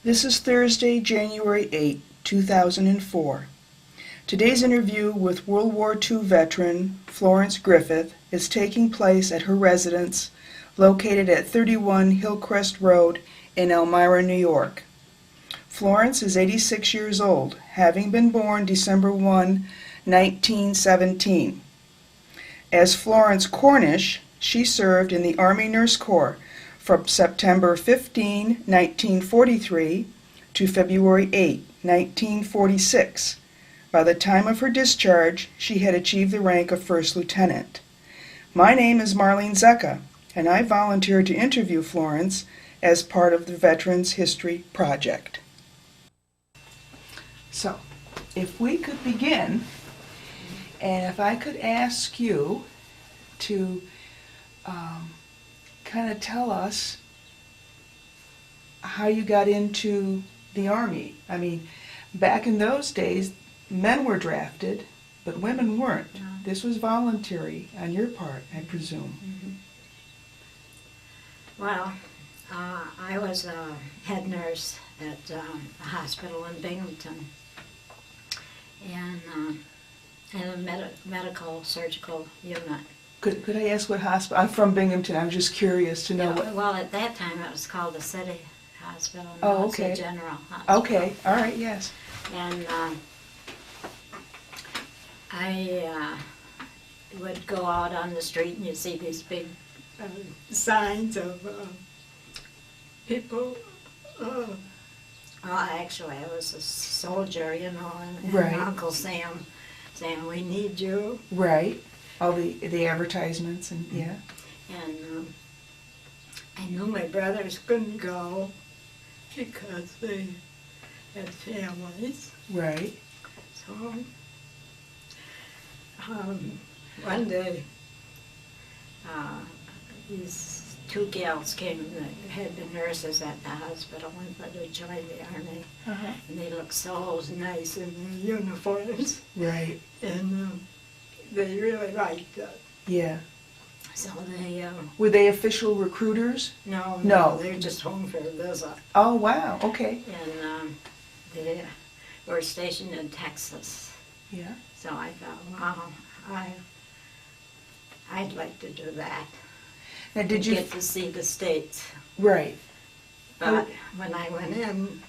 This is Thursday, January 8, 2004. Today's interview with World War II veteran Florence Griffith is taking place at her residence located at 31 Hillcrest Road in Elmira, New York. Florence is 86 years old, having been born December 1, 1917. As Florence Cornish, she served in the Army Nurse Corps from September 15, 1943 to February 8, 1946. By the time of her discharge, she had achieved the rank of First Lieutenant. My name is Marlene Zecca, and I volunteered to interview Florence as part of the Veterans History Project. So, if we could begin, and if I could ask you to kind of tell us how you got into the Army. I mean, back in those days, men were drafted, but women weren't. No. This was voluntary on your part, I presume. Mm-hmm. Well, I was a head nurse at a hospital in Binghamton, and in a medical surgical unit. Could I ask what hospital? I'm from Binghamton. I'm just curious to know what. Well, at that time it was called the City Hospital. Oh, Now okay. It's a general hospital. Okay, all right, yes. And I would go out on the street and you see these big signs of people. Actually, I was a soldier, you know, and Right. Uncle Sam saying, "We need you." Right. All the advertisements and yeah. And I knew my brothers couldn't go because they had families. Right. So one day, these two gals came that had been nurses at the hospital and wanted to join the Army. Uh-huh. And they looked so nice in their uniforms. Right. And they really liked it. Yeah. So they, Were they official recruiters? no, No. they're just home for a visit. Oh, wow. Okay. And they were stationed in Texas. Yeah. So I thought, wow, I'd like to do that. Now, did you? Get to see the States. Right. But when I went in,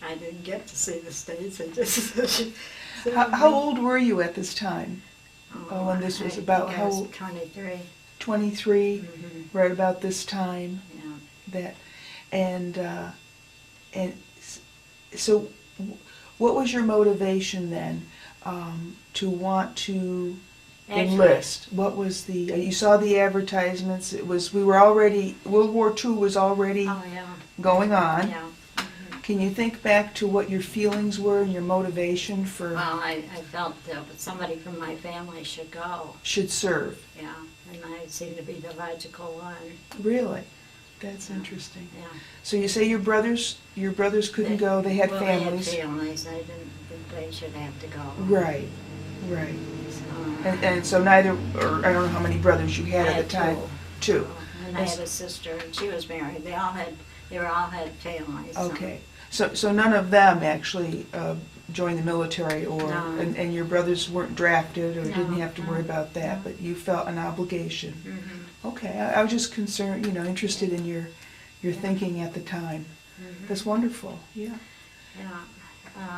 I didn't get to see the States. I just... How old were you at this time? Oh, when this was about I how was old? 23. 23. Mm-hmm. Right about this time. Yeah. That, and so, what was your motivation then to want to enlist? What was the? You saw the advertisements. It was we were already World War II was already Oh, yeah. going on. Yeah. Mm-hmm. Can you think back to what your feelings were and your motivation for Well, I felt that somebody from my family should go. should serve? Yeah. And I seemed to be the logical one. Really? That's Yeah. interesting. Yeah. So you say your brothers couldn't go. They had families. They had families. I didn't think they should have to go. Right. Right. So, And so neither, or I don't know how many brothers you had I at the had time. two. Two. And I had a sister, and she was married. They all had families. so- Okay. So none of them actually joined the military, or No. and your brothers weren't drafted or No, didn't have to worry no, about that, no. but you felt an obligation. Mhm. Okay. I was just concerned, interested in your thinking at the time. Mhm. That's wonderful. Yeah. Yeah.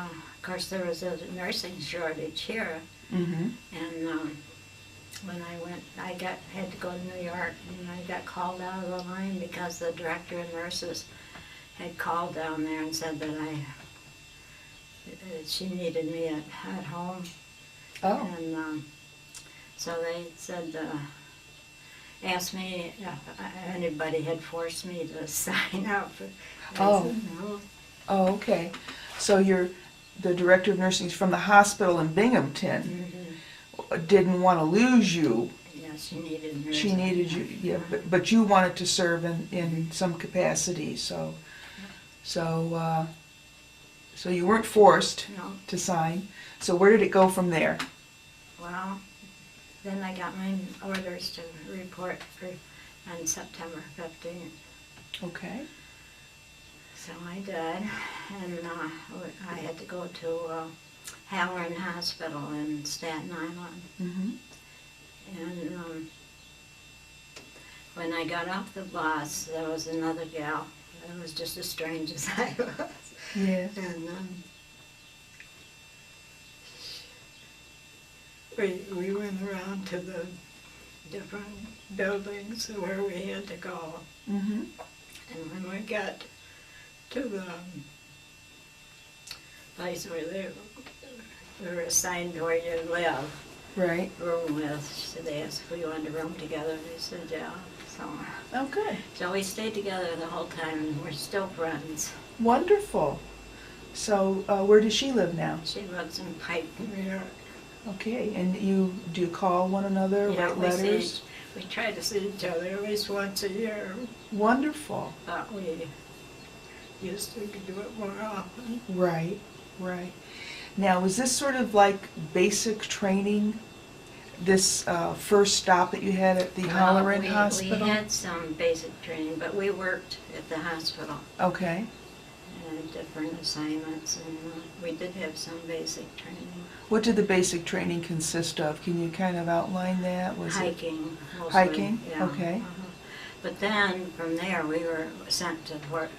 Of course, there was a nursing shortage here, Mm-hmm. and when I went, had to go to New York, and I got called out of the line because the director of nurses had called down there and said that she needed me at home, Oh. and so they said, asked me if anybody had forced me to sign up. I Oh. said no. Oh, okay. So you're the director of nursing from the hospital in Binghamton. Mhm. Didn't want to lose you. Yeah, she needed nurses. She needed you, yeah, but you wanted to serve in some capacity, so you weren't forced No. to sign. So where did it go from there? Well, then I got my orders to report on September 15th. Okay. So I did, and I had to go to Halloran Hospital in Staten Island. Mm-hmm. And when I got off the bus, there was another gal that was just as strange as I was. Yes. And we went around to the different buildings where we had to go. Mm-hmm. And when we got to the place where we were assigned where you live, Right. room with, so they asked if we wanted a room together. We said yeah. Oh, good. So we stayed together the whole time, and we're still friends. Wonderful. So, where does she live now? She lives in Pike, New York. Okay, and do you call one another, Yeah, write letters? we try to see each other at least once a year, Wonderful. but we used to do it more often. Right, right. Now, was this sort of like basic training, this first stop that you had at the Halloran Hospital? We had some basic training, but we worked at the hospital. Okay. Different assignments, and we did have some basic training. What did the basic training consist of? Can you kind of outline that? Was Hiking, mostly. Hiking? Yeah. Okay. But then, from there, we were sent to Fort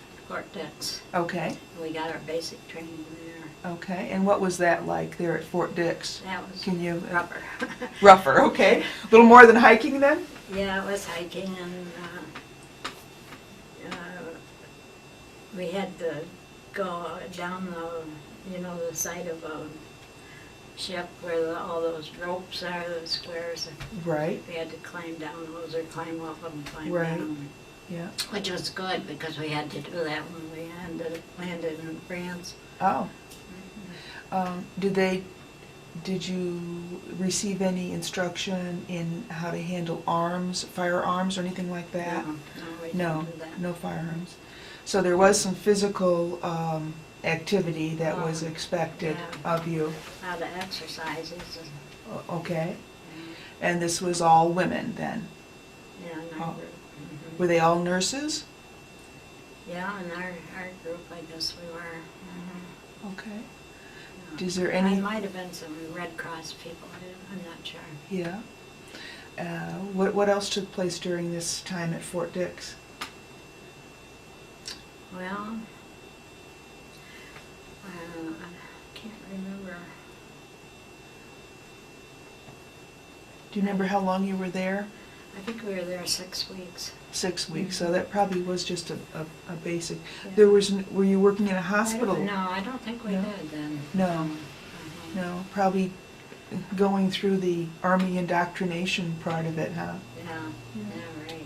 Dix. Okay, We got our basic training there. okay. And what was that like there at Fort Dix? That was Can you... rougher. Rougher, okay. A little more than hiking then? Yeah, it was hiking, and we had to go down the side of a ship where all those ropes are, those squares. Right, We had to climb down those or climb up them and climb Right. down. yeah. Which was good because we had to do that when we landed in France. Oh. Did you receive any instruction in how to handle arms, firearms, or anything like that? No, we didn't No, do that. no firearms. So there was some physical activity that was expected Yeah. of you. A lot of exercises. Okay. And this was all women then? Yeah, in Oh. our group. Mhm. Were they all nurses? Yeah, in our group, I guess we were. Mhm. Okay. Yeah. Is there There any... might have been some Red Cross people. I'm not sure. Yeah. What else took place during this time at Fort Dix? Well, I can't remember. Do you remember how long you were there? I think we were there 6 weeks. 6 weeks, so that probably was just a basic. Yeah. Were you working in a hospital? No, I don't think we No? did then. No. No, probably going through the Army indoctrination part of it, huh? Yeah, right.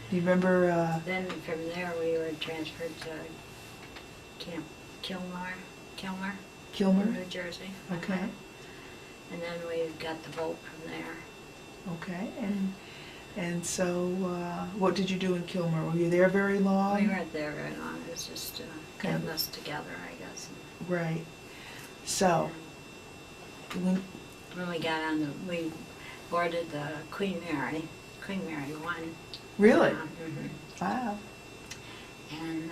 Do you remember, Then from there we were transferred to Camp Kilmer, Kilmer? New Jersey. Okay, And then we got the boat from there. okay, and so, what did you do in Kilmer? Were you there very long? We weren't there very long. It was just Kind of- getting us together, I guess. Right, so, when, When we got on we boarded the Queen Mary 1. really? Mhm. Wow. And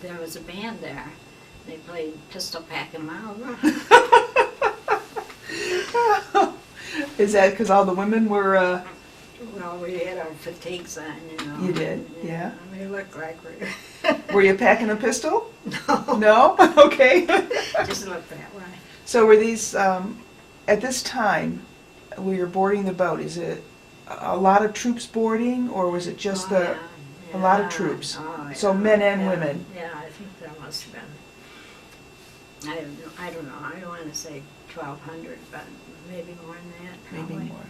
there was a band there. They played Pistol Packin' Miles. Is that because all the women were, Well, we had our fatigues on, You did, yeah. And we looked like we were you packing a pistol? no, No? Okay. just looked that way. So were these, at this time, when you're boarding the boat, is it a lot of troops boarding, or was it just Oh, a yeah, lot of yeah. troops? Oh, So yeah, men and yeah, women? Yeah, I think there must have been. I don't know. I don't want to say 1,200, but maybe more than that. Maybe Probably. more.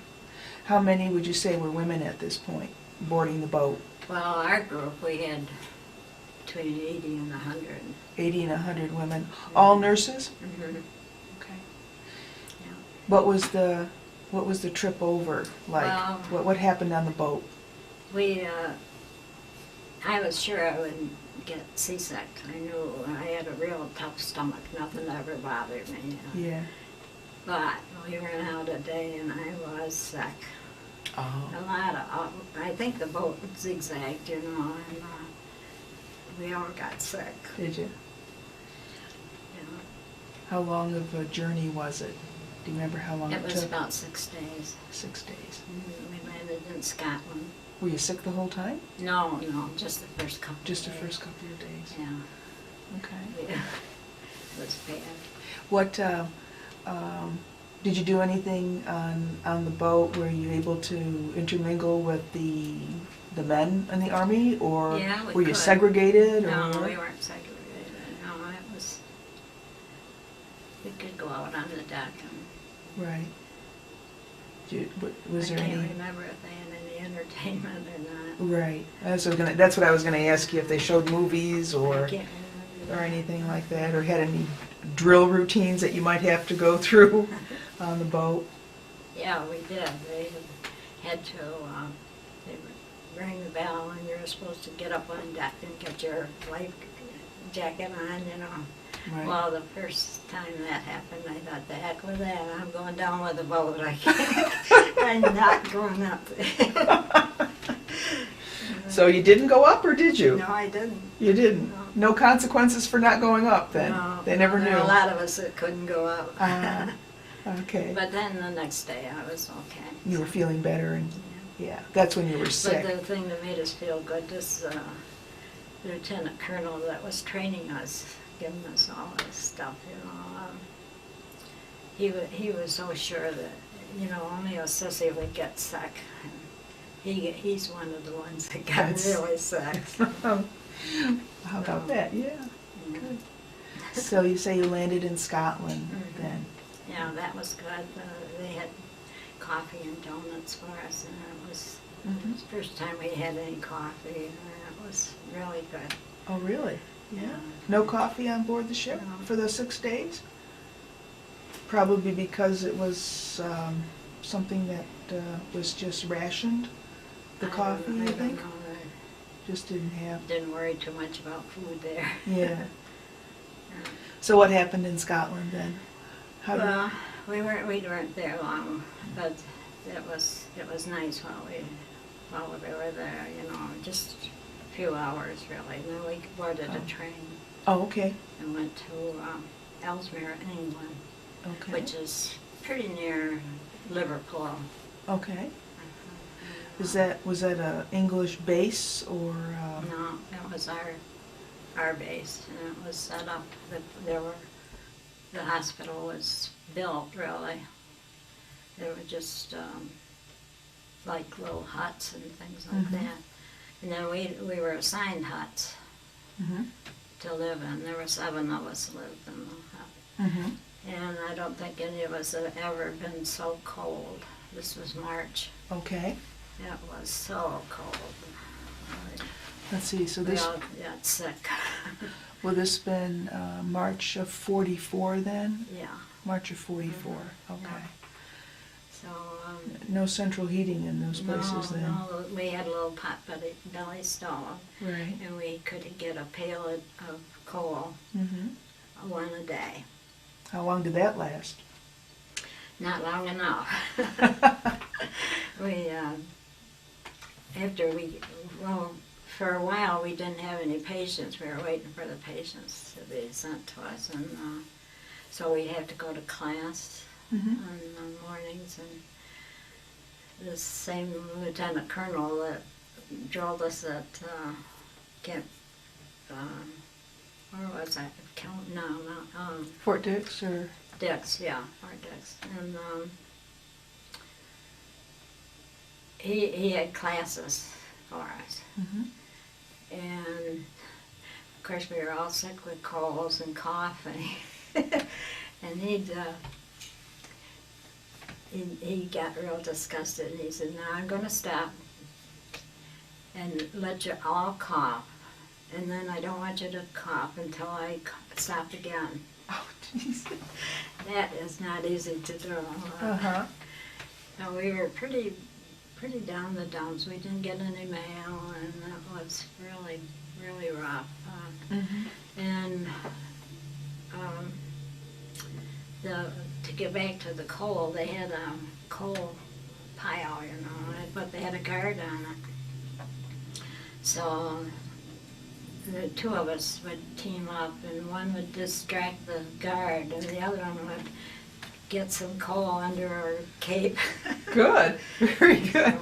How many would you say were women at this point, boarding the boat? Well, our group, we had between 80 and 100. 80 and 100 women. All nurses? Mm-hmm. Okay. Yeah. What was the trip over like? Well- What happened on the boat? I was sure I wouldn't get seasick. I knew I had a real tough stomach. Nothing ever bothered me. Yeah. But we went out a day and I was sick. Oh. A lot of, I think the boat zigzagged, and we all got sick. Did you? Yeah. How long of a journey was it? Do you remember how long it It took? was about 6 days. 6 days. We landed in Scotland. Were you sick the whole time? No, just the first couple Just the of days. first couple of days. Yeah. Okay. Yeah. It was bad. What, did you do anything on the boat? Were you able to intermingle with the men in the Army? Or Yeah, we were you could. segregated? No, or? we weren't segregated. No, it was, we could go out on the deck and Right. Was there I any? can't remember if they had any entertainment or not. Right. That's what I was gonna ask you, if they showed movies I or can't remember. anything like that, or had any drill routines that you might have to go through on the boat. Yeah, we did. They had to, they would ring the bell and you were supposed to get up on deck and get your life jacket on, you know. Right. Well, the first time that happened, I thought, the heck with that, I'm going down with the boat. I can't, I'm not going up there. So you didn't go up, or did you? No, I didn't. You didn't? No. No consequences for not going up then? No, They never there knew? were a lot of us that couldn't go up. Okay. But then the next day I was okay. You were feeling better, and Yeah. yeah, that's when you were sick. But the thing that made us feel good, this lieutenant colonel that was training us, giving us all this stuff, you know, he was so sure that, you know, only a sissy would get sick. He's one of the ones that got really sick. How about that? Yeah. Good. So you say you landed in Scotland then? Yeah, that was good. They had coffee and donuts for us, and it was the first time we had any coffee, and it was really good. Oh, really? Yeah. No coffee on board the ship No. for those 6 days? Probably because it was something that was just rationed, the coffee, I you don't think? know. Just didn't have. Didn't worry too much about food there. Yeah. So what happened in Scotland then? Well, we weren't there long, but it was nice while we were there. You know, just a few hours really. And then we boarded a train Oh, okay. and went to Ellesmere, England, Okay. which is pretty near Liverpool. Okay. Was that a English base or? No, it was our base, and it was set up. The hospital was built really. There were just like little huts and things like that. And then we were assigned huts to live in. There were 7 of us lived in the hut. And I don't think any of us had ever been so cold. This was March. Okay. It was so cold. Let's see. So We this all got sick. will this been March of '44 then? Yeah. March of '44. Okay. Yeah. So. No central heating in those places then. No, we had a little pot-belly stove, Right. and we could get a pail of coal, one a day. How long did that last? Not long enough. For a while we didn't have any patients. We were waiting for the patients to be sent to us, and so we'd have to go to class on mornings, and the same lieutenant colonel that drilled us at where was that? Fort Dix or? Dix, yeah, Fort Dix. And he had classes for us. And of course we were all sick with colds and coughing. And he got real disgusted, and he said, "Now I'm going to stop and let you all cough, and then I don't want you to cough until I stop again." Oh, jeez. That is not easy to do. So we were pretty down the dumps. We didn't get any mail, and that was really, really rough. And to get back to the coal, they had a coal pile, you know, but they had a guard on it. So the two of us would team up, and one would distract the guard, and the other one would get some coal under her cape. Good, very good.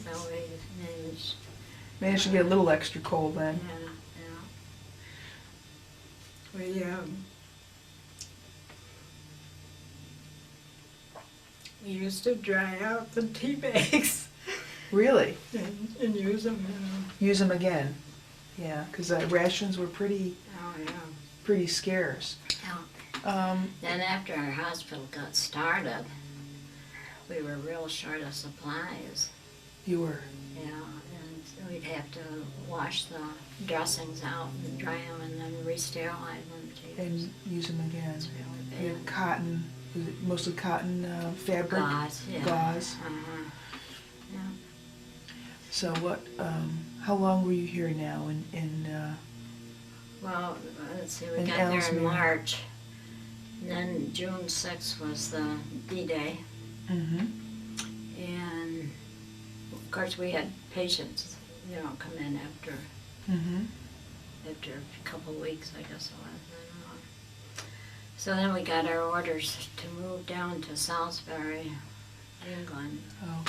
So we managed. Managed to get a little extra coal then. Yeah. We used to dry out the tea bags. Really? And use them. Use them again. Yeah, because rations were Oh, yeah. pretty scarce. Yeah. Then after our hospital got started, we were real short of supplies. You were? Yeah, and we'd have to wash the dressings out and dry them and then re-sterilize them too. And use them again. It's really You bad. had cotton, was it mostly cotton fabric? Gauze, yeah. Gauze. Yeah. So what, how long were you here now Well, let's see, we in got there in Ellesmere? March. And then June 6th was the D-Day. Mm-hmm. And of course we had patients, come in after Mm-hmm. a couple of weeks, I guess it was. And, so then we got our orders to move down to Salisbury, England. Oh,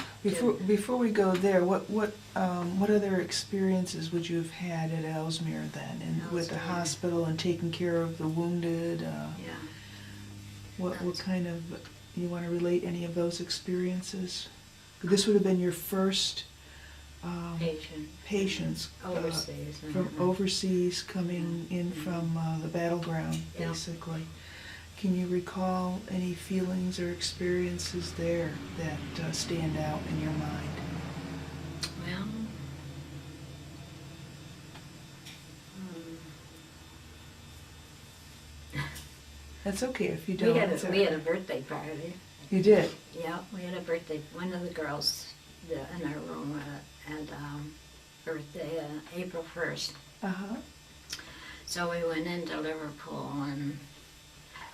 before we go there, what other experiences would you have had at Ellesmere then, and with the Ellesmere. hospital and taking care of the wounded? Yeah. What kind of, you want to relate any of those experiences? This would have been your first patients Overseas. from overseas coming in from the battleground, Yeah. basically. Can you recall any feelings or experiences there that stand out in your mind? Well, That's okay if you don't. we had a birthday party. You did? Yeah, we had a birthday. One of the girls in our room had birthday April 1st. Uh-huh. So we went into Liverpool,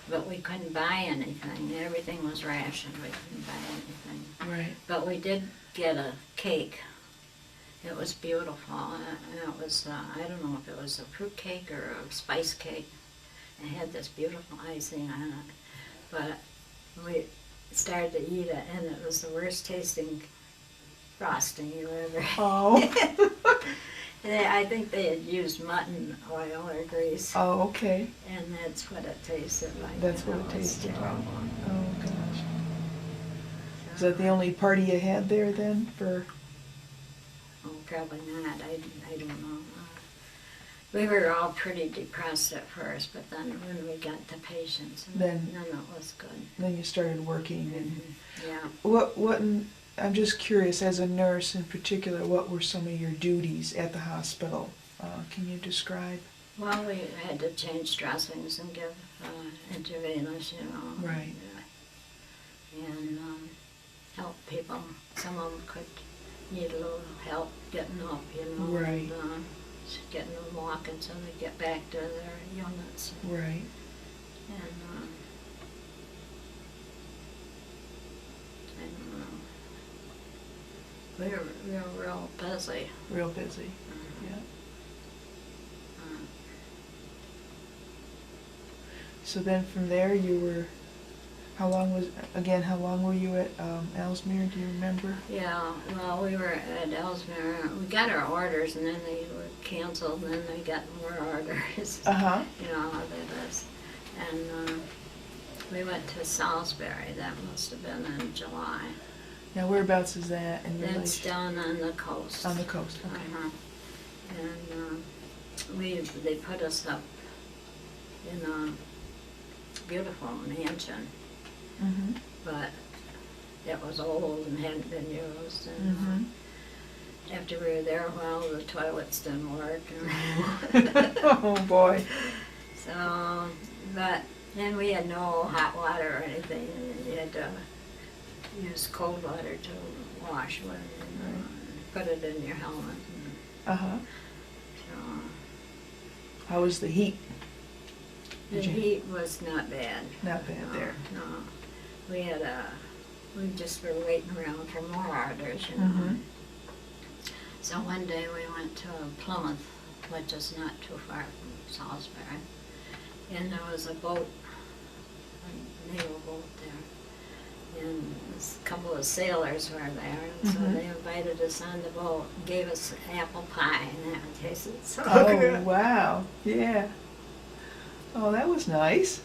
but we couldn't buy anything. Everything was rationed. We couldn't buy anything. Right. But we did get a cake. It was beautiful. It was, I don't know if it was a fruit cake or a spice cake. It had this beautiful icing on it. But we started to eat it, and it was the worst tasting frosting you ever had. Oh. I think they had used mutton oil or grease. Oh, okay. And that's what it tasted like. That's what it was tasted like. terrible. Oh, gosh. Is that the only party you had there then for? Oh, probably not. I don't know. We were all pretty depressed at first, but then when we got to patients, then it was good. Then you started working and Yeah. I'm just curious, as a nurse in particular, what were some of your duties at the hospital? Can you describe? Well, we had to change dressings and give intravenous, Right. And help people. Some of them could need a little help getting up, Right. And, getting them walking so they get back to their units. Right. And I don't know. We were real busy. Real busy. Yeah. So then from there you were, how long were you at Ellesmere, do you remember? Yeah, well, we were at Ellesmere. We got our orders, and then they were canceled, and then they got more orders. Uh-huh. And we went to Salisbury. That must have been in July. Now whereabouts is that in relation? That's down on the coast. On the coast, okay. And they put us up in a beautiful mansion. Mm-hmm. But it was old and hadn't been used. And Mm-hmm. after we were there a while, the toilets didn't work. Oh, boy. So, but then we had no hot water or anything. You had to use cold water to wash with and put it in your helmet. Uh-huh. So, How was the heat? the heat was not bad. Not bad there. No. We just were waiting around for more orders, Mm-hmm. So one day we went to Plymouth, which is not too far from Salisbury. And there was a boat, a naval boat there. And a couple of sailors were there, and so they invited us on the boat, gave us apple pie, and that tasted so good. Oh, wow. Yeah. Oh, that was nice.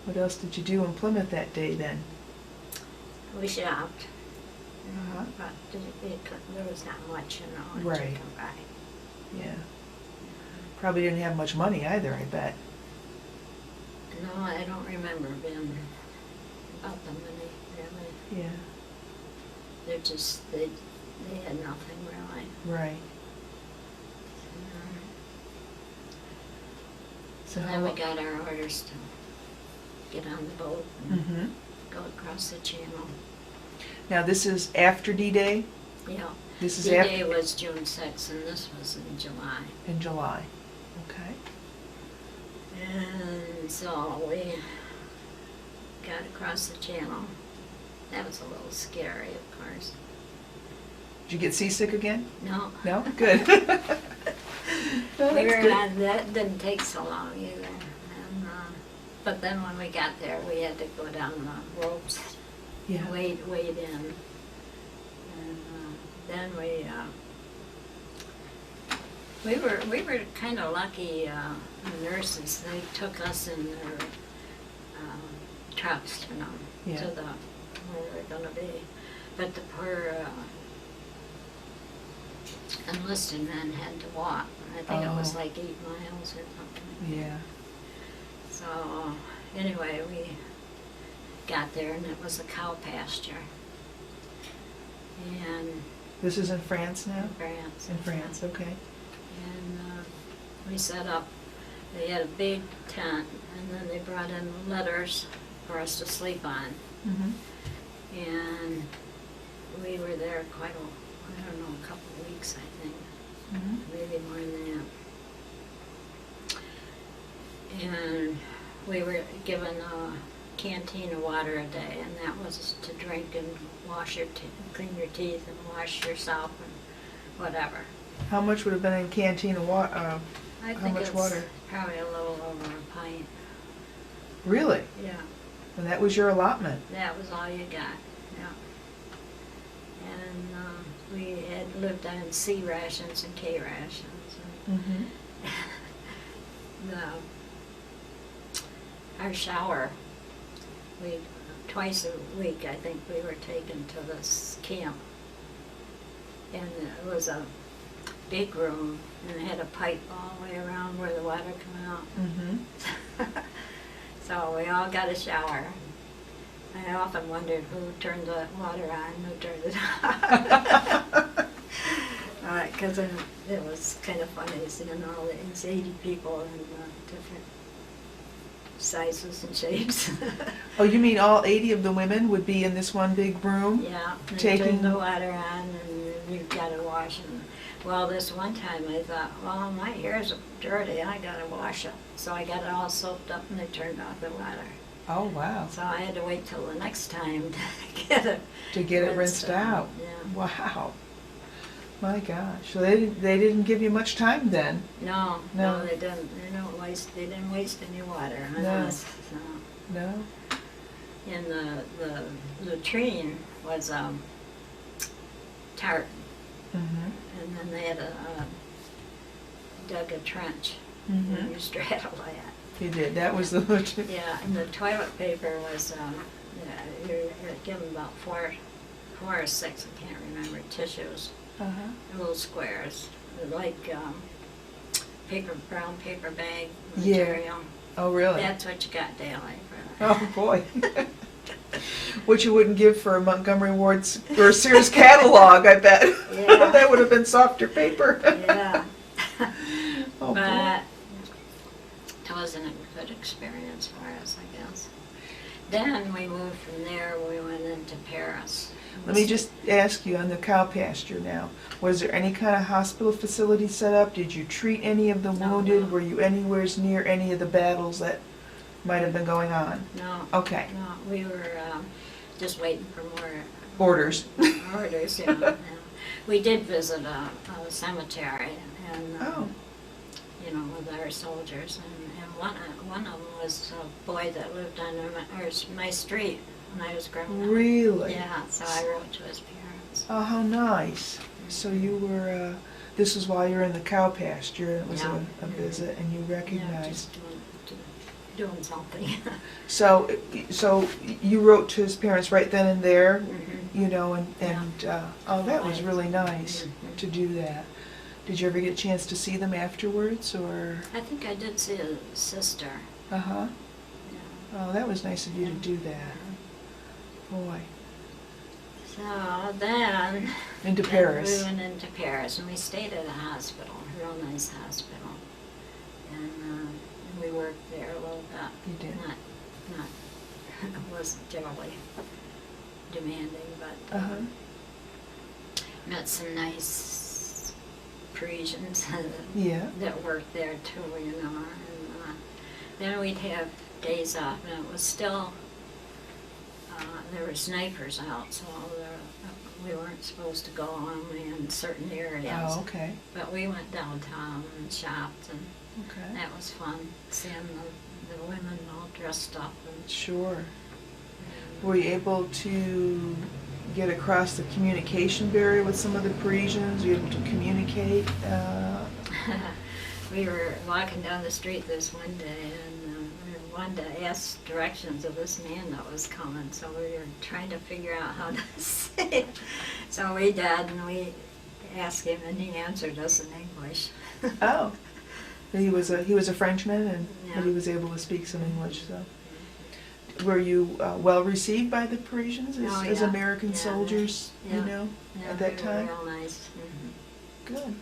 What else did you do in Plymouth that day then? We shopped, Uh-huh. but there was not much, to Right. come by. Yeah. Probably didn't have much money either, I bet. No, I don't remember being about the money, really. Yeah. They're just, they had nothing really. Right. So then we got our orders to get on the boat and Mm-hmm. go across the channel. Now this is after D-Day? Yeah. This is D-Day after? was June 6th, and this was in July. In July. Okay. And so we got across the channel. That was a little scary, of course. Did you get seasick again? No. No? Good. No, We that's were good. on, that didn't take so long either. And, but then when we got there, we had to go down the ropes, Yeah. wade in. And then we were kind of lucky, the nurses, they took us in their trucks, Yeah. to where we were gonna be. But the poor enlisted men had to walk. I think it was Oh. like 8 miles or something. Yeah. So anyway, we got there and it was a cow pasture. And This is in France now? in France. In France, okay. And we set up, they had a big tent, and then they brought in letters for us to sleep on. Mm-hmm. And we were there quite a couple of weeks, I think, Mm-hmm. maybe more than that. And we were given a canteen of water a day, and that was to drink and wash clean your teeth and wash yourself and whatever. How much would have been in a canteen of water? I How think much it's water? probably a little over a pint. Really? Yeah, And that was your allotment? that was all you got. Yeah. And we had lived on C rations and K rations. And Mm-hmm. our shower, twice a week, I think, we were taken to this camp. And it was a big room, and it had a pipe all the way around where the water came out. Mm-hmm. So we all got a shower. I often wondered who turned the water on, who turned it off. Because it was kind of funny seeing all these 80 people in different sizes and shapes. Oh, you mean all 80 of the women would be in this one big room? Yeah, and Taking- turn the water on, and you've got to wash them. Well, this one time I thought, well, my hair's dirty, I got to wash it. So I got it all soaked up, and they turned off the water. Oh, wow. So I had to wait till the next time to get it To get it rinsed out. Yeah. Wow. My gosh. So they didn't give you much time then? No, No. they didn't. They didn't waste any water on No. us. So. No? And the latrine was tartan, Mm-hmm. and then they had dug a trench Mm-hmm. and you straddle that. You did. That was the Yeah, and the toilet paper was you're given about four or six, I can't remember, tissues, Uh-huh. little squares, like brown paper bag Yeah. material. Oh, really? That's what you got daily for that. Oh, boy. Which you wouldn't give for a Montgomery Ward's or Sears catalog, I bet. Yeah. That would have been softer paper. Yeah. Oh, boy. But it wasn't a good experience for us, I guess. Then we moved from there, we went into Paris. Let me just ask you on the cow pasture now. Was there any kind of hospital facility set up? Did you treat any of the No, wounded? no. Were you anywhere near any of the battles that might have been going on? No. Okay. No, we were just waiting for more Orders. Orders, yeah. We did visit a cemetery, and Oh. you know, with our soldiers, and one of them was a boy that lived on my street when I was growing up. Really? Yeah, so I wrote to his parents. Oh, how nice. So you were, this was while you were in the cow pasture, it was Yeah. a visit, and you Yeah, recognized. just doing something. So you wrote to his parents right then and there, Mhm. you know, oh, that was really nice Mhm. to do that. Did you ever get a chance to see them afterwards, or? I think I did see his sister. Uh-huh. Yeah. Oh, that was nice of you to do that. Boy. So then Into then Paris. we went into Paris, and we stayed at a hospital, a real nice hospital, and we worked there a little bit. You did. Not it wasn't terribly demanding, but Uh-huh. met some nice Parisians Yeah. that worked there too, you know. And then we'd have days off, and it was still there were snipers out, so we weren't supposed to go only in certain areas. Oh, okay. But we went downtown and shopped, and Okay. that was fun, seeing the women all dressed up. And Sure. Were you able to get across the communication barrier with some of the Parisians? Were you able to communicate? we were walking down the street this one day, and we wanted to ask directions of this man that was coming, so we were trying to figure out how to say it. So we did, and we asked him, and he answered us in English. Oh. He was a Frenchman, and Yeah. but he was able to speak some English. So, were you well received by the Parisians Oh, as yeah. American Yeah. soldiers? Yeah. You know, Yeah, at that they were time. real nice. Good.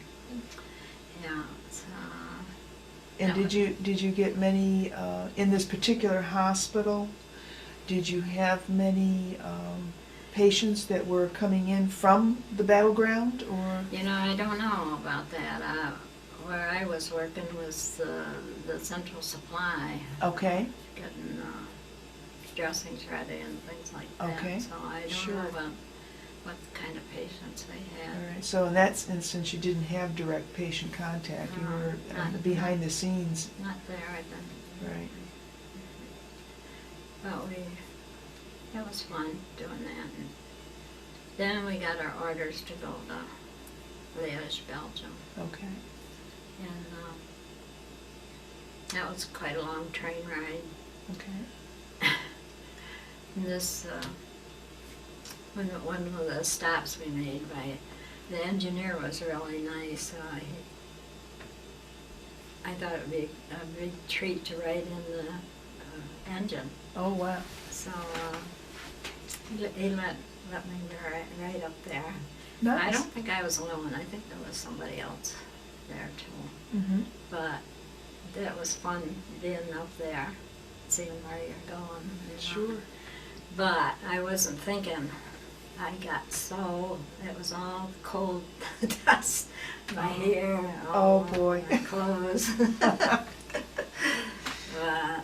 Yeah. So, And that did you get many in this particular hospital? Did you have many patients that were coming in from the battleground, or? you know, I don't know about that. Where I was working was the central supply, Okay. getting dressings ready and things like that. Okay. So I don't Sure. know about what kind of patients they had. All right. So in that instance, you didn't have direct patient contact. You No, were not- behind the scenes. Not there then. Right. But it was fun doing that. And then we got our orders to go to Liège, Belgium. Okay. And that was quite a long train ride. Okay. And this, one of the stops we made by the engineer was really nice. I thought it would be a big treat to ride in the engine. Oh, wow. So he let me right up there. Nice. I don't think I was alone. I think there was somebody else there too. Mm-hmm. But that was fun being up there, seeing where you're going. You know. Sure. But I wasn't thinking. I got so, it was all cold dust, my hair, Oh, all boy. my clothes. But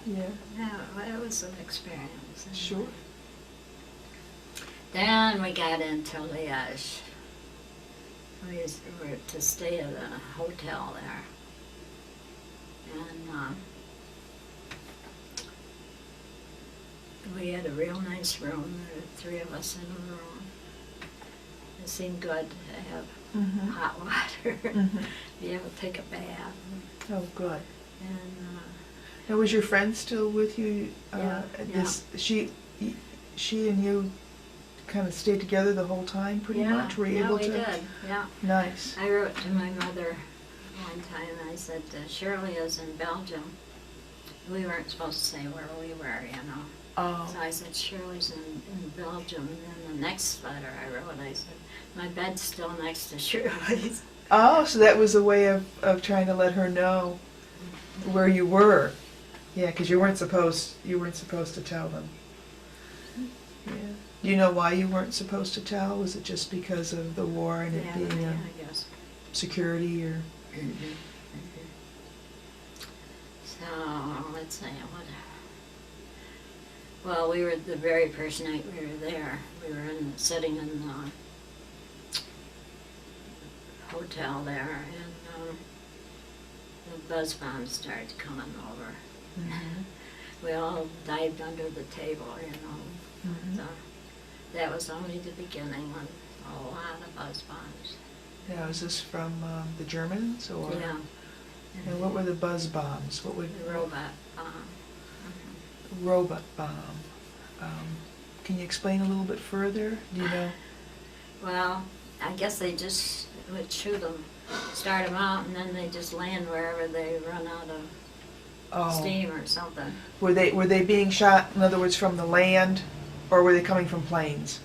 Yeah. yeah, it was an experience. Sure. Then we got into Liège. We were to stay at a hotel there. And we had a real nice room. There were 3 of us in a room. It seemed good to have Mm-hmm. hot water, Mm-hmm. be able to take a bath. Oh, good. And Now, was your friend still with you? Yeah, She and you kind of stayed together the whole time, pretty much? Were you yeah, able we to? did, yeah. Nice. I wrote to my mother one time, I said, Shirley is in Belgium. We weren't supposed to say where we were, you know. Oh. So I said, Shirley's in Belgium. And then the next letter I wrote, I said, my bed's still next to Shirley's. Oh, so that was a way of trying to let her know where you were. Yeah, because you weren't supposed to tell them. Yeah. Do you know why you weren't supposed to tell? Was it just because of the war and it being I guess. security or? So let's see, Well, we were the very first night we were there. We were sitting in the hotel there, and the buzz bombs started coming over. Mhm. We all dived under the table, you know. Mhm. So that was only the beginning of a lot of buzz bombs. Now, is this from the Germans, or? Yeah. And what were the buzz bombs? What would The robot bomb. robot bomb? Can you explain a little bit further? Do you know? Well, I guess they just would shoot them, start them out, and then they just land wherever they run out of steam or something. Were they being shot, in other words, from the land, or were they coming from planes?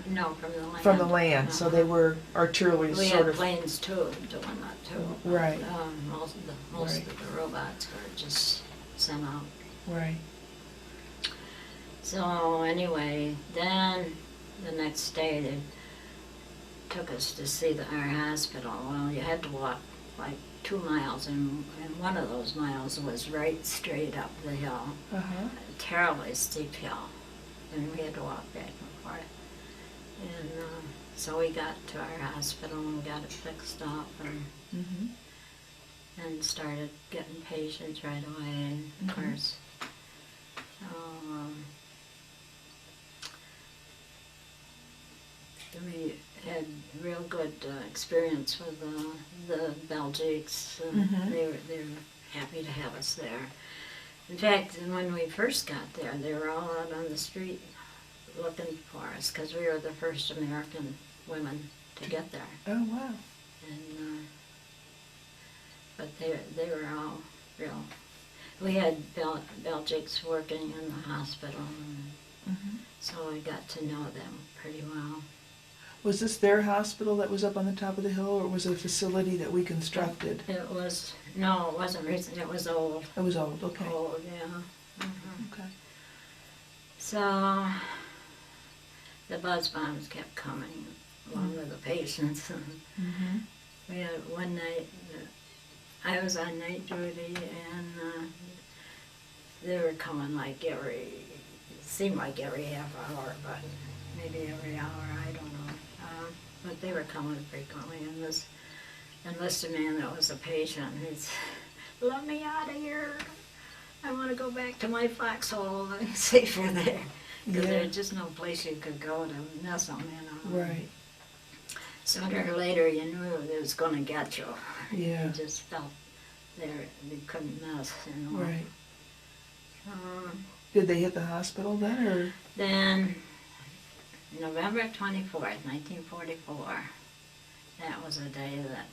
No, from the land. From the land, so they were artillery We sort had of. planes too, doing that too. Right. Most Right. of the robots were just sent out. Right. So anyway, then the next day they took us to see our hospital. Well, you had to walk like 2 miles, and one of those miles was right straight up the hill, Uh-huh. a terribly steep hill, and we had to walk back and forth. And so we got to our hospital and got it fixed up, Mhm. and started getting patients right away, of Mhm. course. So we had real good experience with the Belgians. Mhm. They were happy to have us there. In fact, when we first got there, they were all out on the street looking for us because we were the first American women to get there. Oh, wow. And but they were all real. We had Belgians working in the hospital, and Mhm. so we got to know them pretty well. Was this their hospital that was up on the top of the hill, or was it a facility that we constructed? It wasn't recent. It was old. It was old, okay. Old, yeah. Mhm. Okay. So the buzz bombs kept coming along with the patients. Mhm. We had one night, I was on night duty, and they were coming like seemed like every half hour, but maybe every hour, I don't know. But they were coming frequently, and this enlisted man that was a patient, he's, let me out of here. I want to go back to my foxhole and safer there. Because Yeah. there was just no place you could go to mess them, you know. Right. Sooner or later, you knew it was going to get you. Yeah. You just felt they couldn't mess, you know. Right. Um, Did they hit the hospital then, or? Then, November 24th, 1944, that was a day that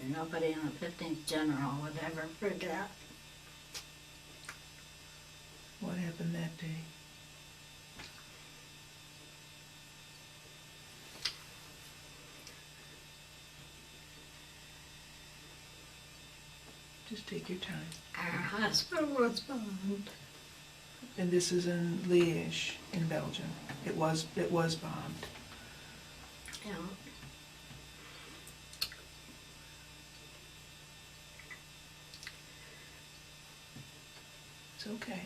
nobody in the 15th General would ever forget. What happened that day? Just take your time. Our hospital was bombed. And this is in Liège, in Belgium. It was bombed. Yeah. It's okay.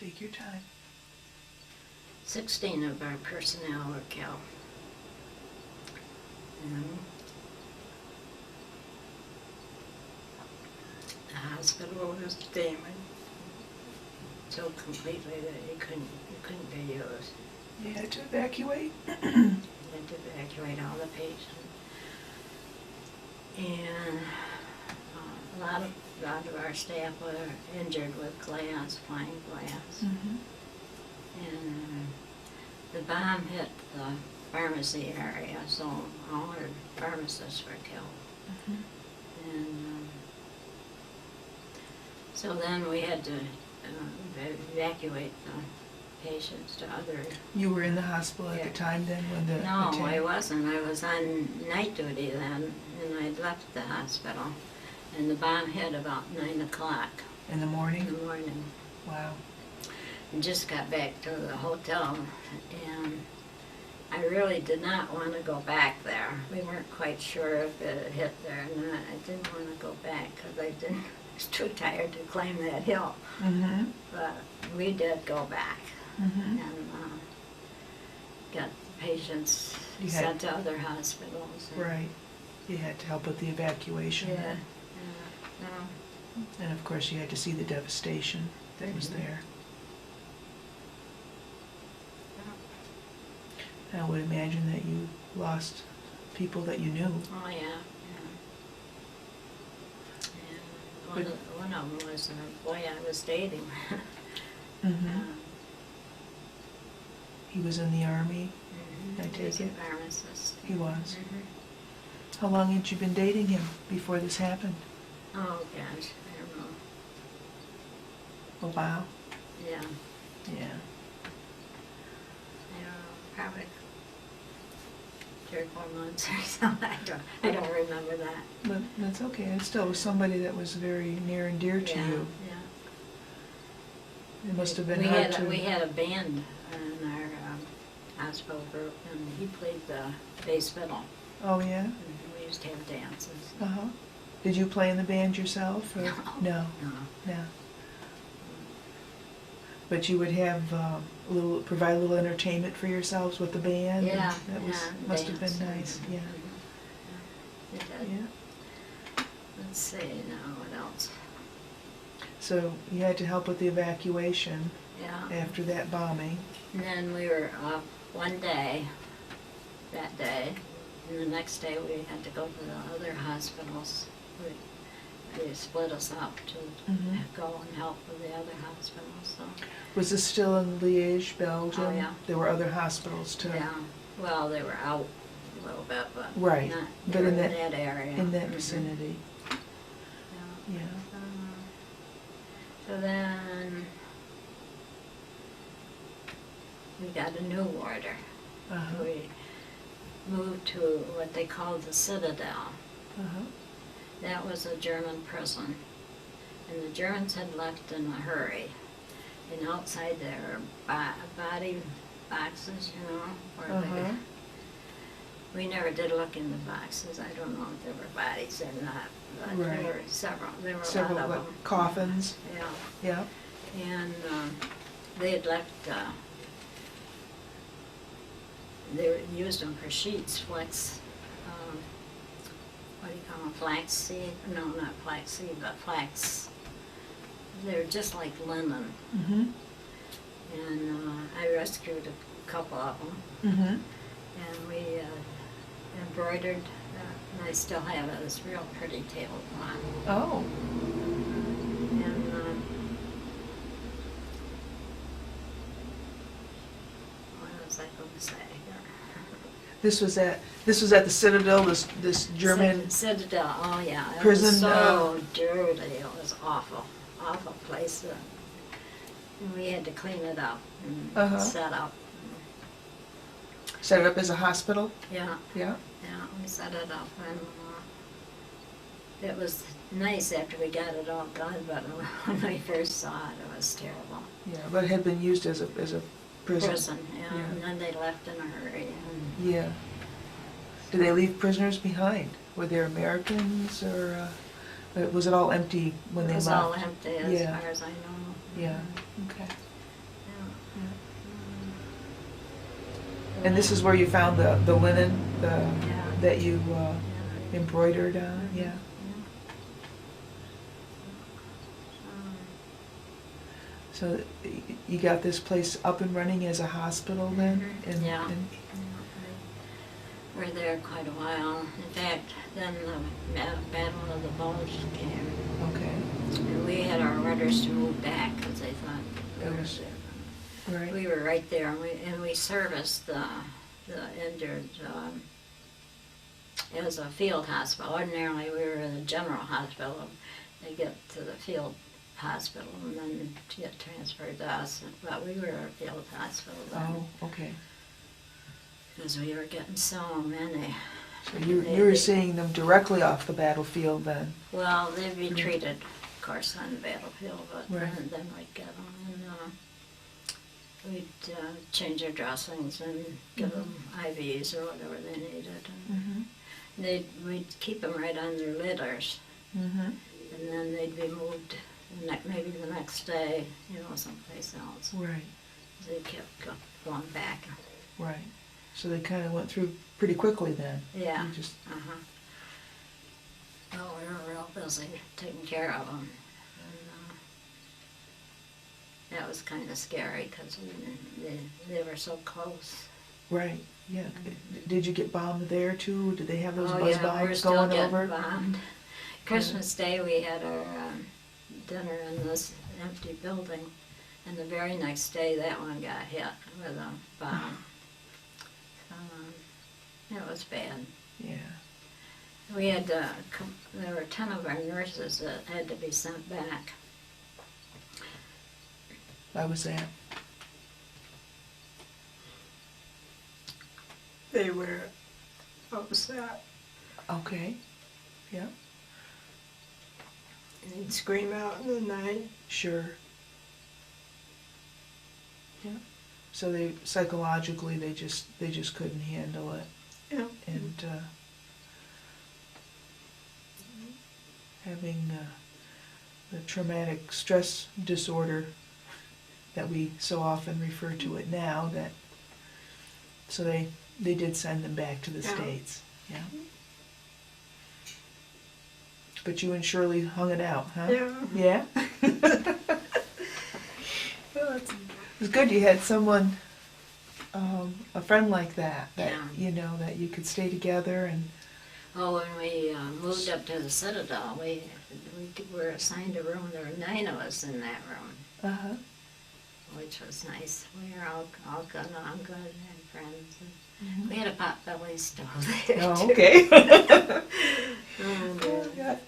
Take your time. 16 of our personnel were killed. And the hospital was damaged so completely that you couldn't be used. You had to evacuate? We had to evacuate all the patients. And a lot of our staff were injured with glass, flying glass. Mm-hmm. And the bomb hit the pharmacy area, so all our pharmacists were killed. Mm-hmm. And so then we had to evacuate the patients to other. You were in the hospital at Yeah. the time then when the No, attack? I wasn't. I was on night duty then, and I'd left the hospital. And the bomb hit about 9 o'clock In the in morning? the morning. Wow. And just got back to the hotel, and I really did not want to go back there. We weren't quite sure if it had hit there or not. I didn't want to go back because I was too tired to climb that hill. Mm-hmm. But we did go back Mm-hmm. and got patients You sent to other hospitals. And Right. You had to help with the evacuation. Yeah. then. No. And of course you had to see the devastation that was Mhm. there. I would imagine that you lost people that you knew. Oh, yeah, yeah. And one of them was a boy I was dating. Mm-hmm. He was in the Army. I He take was a it. pharmacist. He was. Mhm. How long had you been dating him before this happened? Oh, gosh, I don't know. A while? Yeah, Yeah. I don't know, probably 3 or 4 months or something. I don't remember that. But that's okay. It still was somebody that was very near and dear to Yeah, you. yeah. It must have been we hard had to... We had a band in our hospital group, and he played the bass fiddle. Oh, yeah? And we used to have dances. Uh-huh. Did you play in the band yourself? Or? No. No. No. No. But you would have provide a little entertainment for yourselves with the band? Yeah, and that was, yeah, must have dance. been nice, yeah. It did. Yeah. Let's see now, what else? So you had to help with the evacuation Yeah. after that bombing. And then we were off one day, that day, and the next day we had to go to the other hospitals. They split us up to Mhm. go and help with the other hospitals, so. Was this still in Liège, Belgium? Oh, yeah. There were other hospitals too? Yeah, well, they were out a little bit, but Right, not, but they were in in that- that area. In that Mhm. vicinity, Yeah. yeah. So then we got a new warder. Uh-huh. We moved to what they called the Citadel. Uh-huh. That was a German prison. And the Germans had left in a hurry. And outside there were body boxes, you know, where Uh-huh. we never did look in the boxes. I don't know if there were bodies or not, but Right. there were several. There were Several, a lot like, of them. coffins, Yeah. yeah. And they had left, they used them for sheets, flax, what do you call them, flaxseed? No, not flaxseed, but flax. They were just like linen. Mm-hmm. And I rescued a couple of them, Mm-hmm. and we embroidered, and I still have it. It's a real pretty tablecloth. Oh, And what was I going to say here? this was at the Citadel, this German, Citadel, oh yeah. It prison, was so dirty, it was awful, awful place. And we had to clean it up and Uh-huh. set up. set it up as a hospital, Yeah, yeah? yeah, we set it up, and it was nice after we got it all done, but when we first saw it, it was terrible. Yeah, but it had been used as a prison. Prison, yeah, Yeah. and then they left in a hurry. And Yeah. Did they leave prisoners behind? Were there Americans, or was it all empty when they it was left? all empty as Yeah. far as I know. Yeah, okay. Yeah. And this is where you found the linen, Yeah. that you Yeah. embroidered on, yeah? So you got this place up and running as a hospital then? Mhm. And- Yeah. and- We were there quite a while. In fact, then the Battle of the Bulge came. Okay, And we had our orders to move back because they thought we It were was- there. right. We were right there, and we serviced the injured as a field hospital. Ordinarily, we were in a general hospital. They get to the field hospital and then get transferred to us. But we were a field hospital then, Oh, okay. because we were getting so many. So you were seeing them directly off the battlefield then? Well, they'd be treated, of course, on the battlefield, but Right. then we'd get them, and we'd change their dressings and give them IVs or whatever they needed. And Mm-hmm. we'd keep them right on their litters, Mm-hmm. and then they'd be moved maybe the next day, someplace else. Right. They kept going back. Right. So they kind of went through pretty quickly then. Yeah. You just. Oh, we were real busy taking care of them. And that was kind of scary because they were so close. Right. Yeah. Did you get bombed there too? Did they have those Oh, buzz yeah, we're bombs still going getting over? bombed. Christmas Day we had our dinner in this empty building, and the very next day that one got hit with a bomb. It was bad. Yeah. We had there were 10 of our nurses that had to be sent back. Why was that? They were upset. Okay. Yeah. And they'd scream out in the night. Sure. Yeah. So they psychologically they just couldn't handle it. Yeah. And having the traumatic stress disorder that we so often refer to it now, that so they did send them back to the Yeah. States. Yeah. But you and Shirley hung it out, huh? Yeah. Yeah? Well, it was good you had someone, a friend like that, Yeah. that you could stay together and. Oh, when we moved up to the Citadel, we were assigned a room. There were 9 of us in that room, Uh-huh. which was nice. We were all good on good and friends. And Mhm. we had a potbelly stove there, Oh, too. okay. And, Oh, God.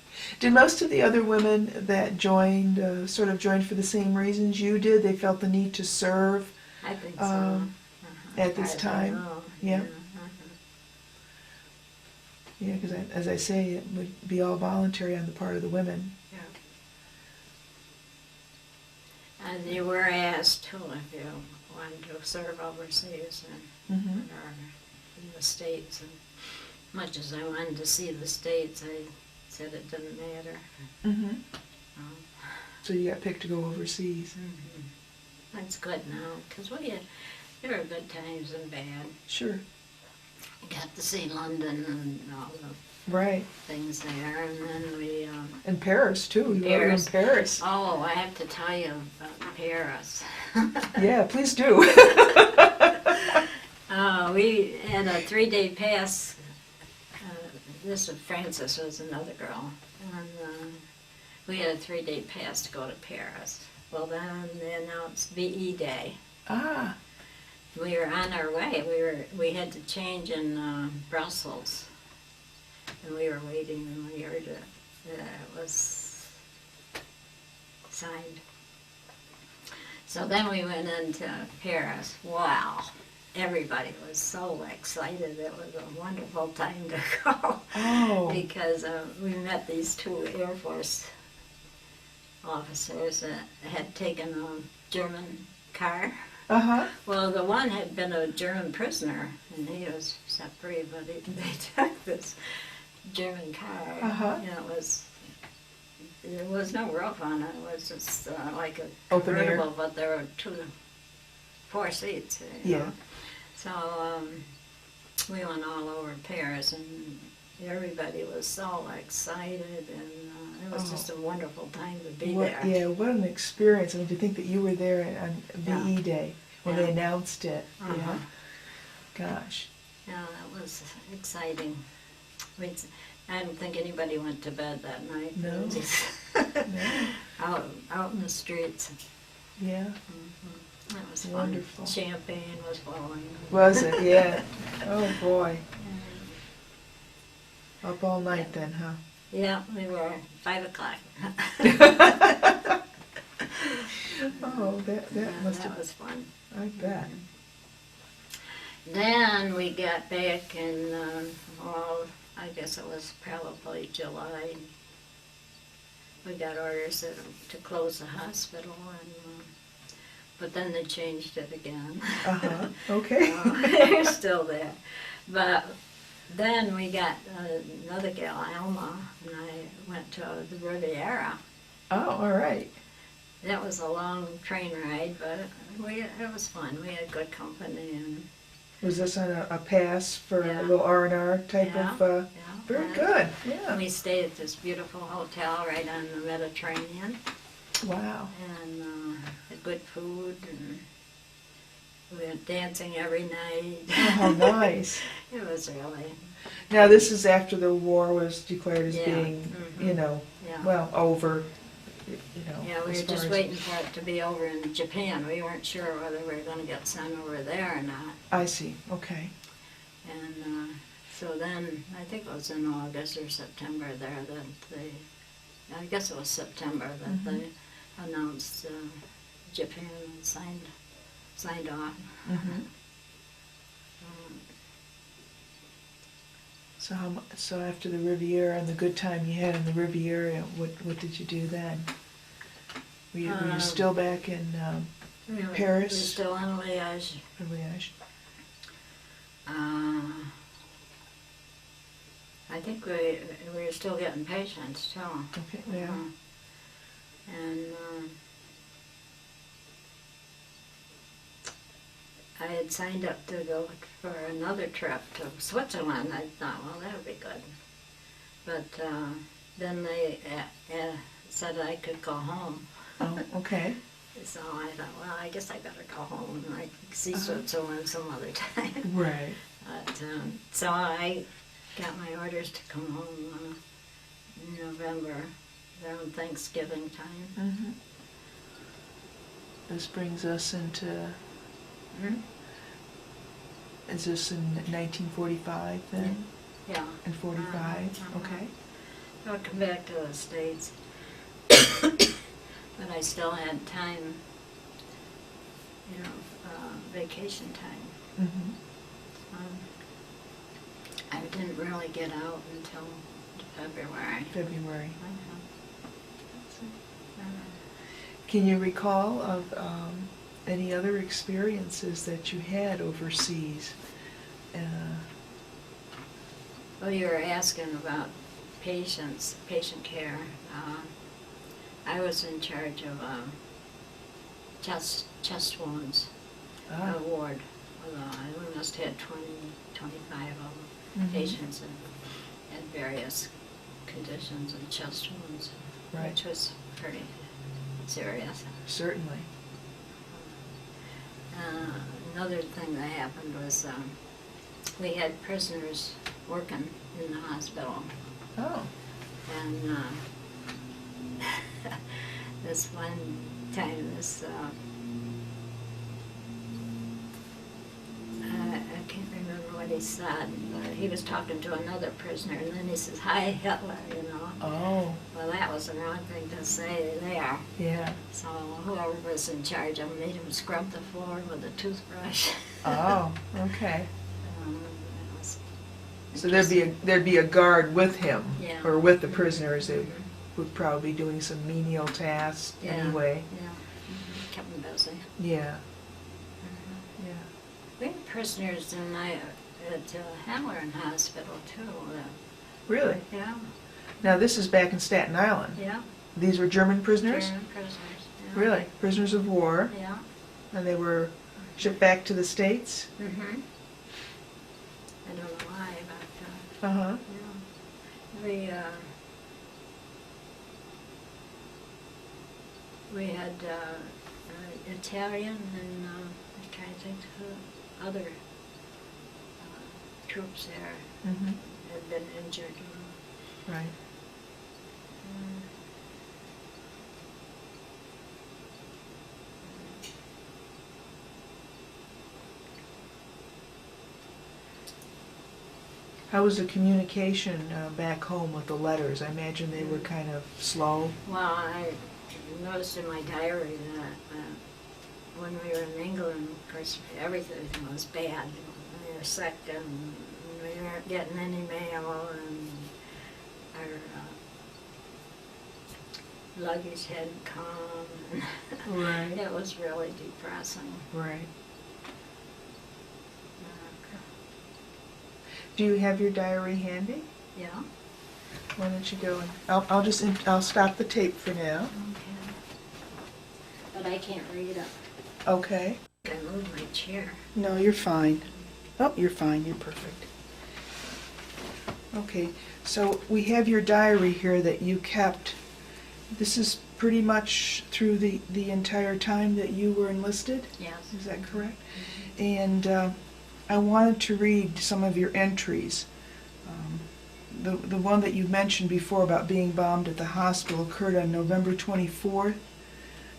Did most of the other women that joined, sort of joined for the same reasons you did? They felt the need to serve I think so. at this I don't time? know. Yeah. Yeah, because as I say, it would be all voluntary on the part of the women. And you were asked too if you wanted to serve overseas Mm-hmm. or in the States. And much as I wanted to see the States, I said it didn't matter. Mm-hmm. Um, So you got picked to go overseas. That's good now, because there were good times and bad. Sure. We got to see London and all the Right. things there, and then we... And Paris, too. You were in Paris. Paris. Oh, I have to tell you about Paris. Yeah, please do. We had a 3-day pass. Frances was another girl, and we had a 3-day pass to go to Paris. Well, then they announced VE Day. Ah. We were on our way. We had to change in Brussels, and we were waiting, and we heard it was signed. So then we went into Paris. Wow. Everybody was so excited. It was a wonderful time to go. Oh. Because we met these 2 Air Force officers that had taken a German car. Uh-huh. Well, the one had been a German prisoner, and he was set free, but they took this German car. Uh-huh. And there was no roof on it. It was just like a Open air. convertible, but there were 4 seats. Yeah. So we went all over Paris, and everybody was so excited, and it was just a wonderful time to be there. Yeah, what an experience. I mean, to think that you were there on VE Yeah. Day when Yeah. they announced it. Uh-huh. Yeah. Gosh. Yeah, that was exciting. I don't think anybody went to bed that night. No. Just No. out in the streets. Yeah. That was Wonderful. fun. Champagne was flowing. Was it? Yeah. Oh, boy. Up all night then, huh? Yeah, we were 5 o'clock. Oh, that must That have... was fun. I bet. Then we got back in, I guess it was probably July. We got orders to close the hospital, but then they changed it again. Uh-huh. Okay. They're still there. But then we got another gal, Alma, and I went to the Riviera. Oh, all right. That was a long train ride, but it was fun. We had good company, and Was this on a pass for Yeah. a little R&R type Yeah, of? yeah. Very And good. Yeah. we stayed at this beautiful hotel right on the Mediterranean, Wow. and had good food, and we went dancing every night. Oh, how nice. It was really, Now this is after the war was declared as Yeah. being, Mhm. yeah. well, over. Yeah, we as were far just as- waiting for it to be over in Japan. We weren't sure whether we were going to get sent over there or not. I see. Okay. And so then, I think it was in August or September there that they, I guess it was September that they announced Japan signed off. Mhm. So after the Riviera and the good time you had in the Riviera, what did you do then? Were you still back in Paris? We were still in Liège. Liège? I think we were still getting patients too. Okay. Yeah. And I had signed up to go for another trip to Switzerland. I thought, well, that would be good. But then they said I could go home. Oh, okay. So I thought, well, I guess I better go home and I can see Switzerland some other time. Right. But, so I got my orders to come home in November, around Thanksgiving time. Mhm. This brings us into. Is this in 1945 then? Yeah. In 45? Uh-huh. Okay. I'll come back to the States. But I still had time, vacation time. Mhm. I didn't really get out until February. February. Uh, Can you recall of any other experiences that you had overseas? Well, you were asking about patient care. I was in charge of chest wounds ward. We must have had 20, 25 of them, patients and various conditions and chest wounds, Right. which was pretty serious. Certainly. Another thing that happened was we had prisoners working in the hospital. Oh. And this one time, I can't remember what he said, but he was talking to another prisoner, and then he says, "Hi, Hitler," Oh. Well, that was the wrong thing to say there. Yeah. So whoever was in charge of him made him scrub the floor with a toothbrush. Oh. Okay. That was So there'd be a guard with him, Yeah. or with the prisoners. They would probably be doing some menial tasks Yeah. anyway. Yeah, kept him busy. Yeah. Yeah. We had prisoners at Hamlin Hospital too. Really? Yeah, Now this is back in Staten Island. yeah. These were German prisoners? German prisoners. Yeah. Really? Prisoners of war, Yeah. and they were shipped back to the States? Mhm. I don't know why, but Uh-huh. yeah. We had Italian and I'm trying to think who other troops there Mm-hmm. had been injured. Right. How was the communication back home with the letters? I imagine they were kind of slow. Well, I noticed in my diary that when we were in England, of course, everything was bad. We were sick and we weren't getting any mail and our luggage hadn't come. Right. It was really depressing. Right. Do you have your diary handy? Yeah. Why don't you go and, I'll stop the tape for now. Okay. But I can't read it. Okay. I moved my chair. No, you're fine. Oh, you're fine, you're perfect. Okay, so we have your diary here that you kept. This is pretty much through the entire time that you were enlisted? Yes. Is that correct? And I wanted to read some of your entries. The one that you mentioned before about being bombed at the hospital occurred on November 24th,